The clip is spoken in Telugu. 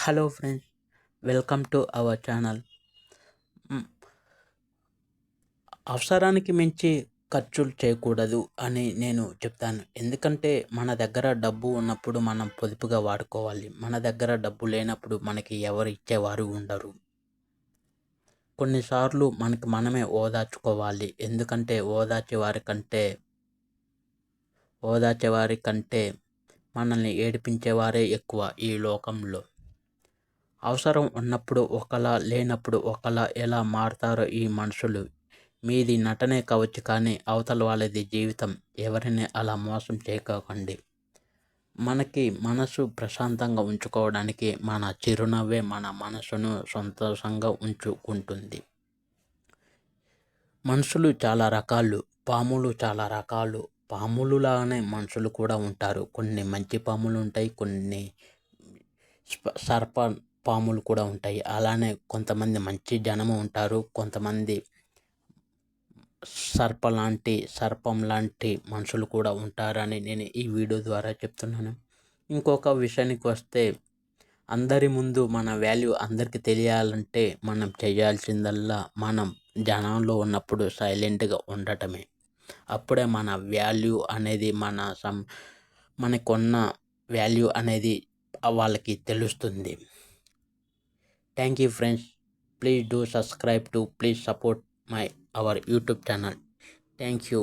Hello friends, welcome to our channel. మ్, అవసరానికి మించి ఖర్చులు చేయకూడదు అని నేను చెప్తాను. ఎందుకంటే మన దగ్గర డబ్బు ఉన్నప్పుడు మనం పొదుపుగా వాడుకోవాలి. మన దగ్గర డబ్బు లేనప్పుడు మనకి ఎవరు ఇచ్చేవారు ఉండరు. కొన్నిసార్లు మనకి మనమే ఓదార్చుకోవాలి. ఎందుకంటే ఓదార్చేవారి కంటే మనల్ని ఏడిపించేవారే ఎక్కువ ఈ లోకంలో. అవసరం ఉన్నప్పుడు ఒకలా, లేనప్పుడు ఒకలా ఎలా మారతారో ఈ మనుషులు. మీది నటనే కావచ్చు, కానీ అవతల వాళ్ళది జీవితం. ఎవరిని అలా మోసం చేయకండి. మనకి మనసు ప్రశాంతంగా ఉంచుకోవడానికి మన చిరునవ్వే మన మనసును సంతోషంగా ఉంచుకుంటుంది. మనుషులు చాలా రకాలు, పాములు చాలా రకాలు. పాములులాగానే మనుషులు కూడా ఉంటారు. కొన్ని మంచి పాములు ఉంటాయి, కొన్ని సర్ప పాములు కూడా ఉంటాయి. అలానే కొంతమంది మంచి జనము ఉంటారు, కొంతమంది సర్పం లాంటి మనుషులు కూడా ఉంటారని నేను ఈ వీడియో ద్వారా చెప్తున్నాను. ఇంకొక విషయానికి వస్తే, అందరి ముందు మన వాల్యూ అందరికీ తెలియాలంటే మనం చేయాల్సిందల్లా మనం జనంలో ఉన్నప్పుడు సైలెంట్గా ఉండటమే. అప్పుడే మన వాల్యూ అనేది మనకున్న వాల్యూ అనేది వాళ్ళకి తెలుస్తుంది. Thank you friends. Please do subscribe to, please support our YouTube channel. Thank you.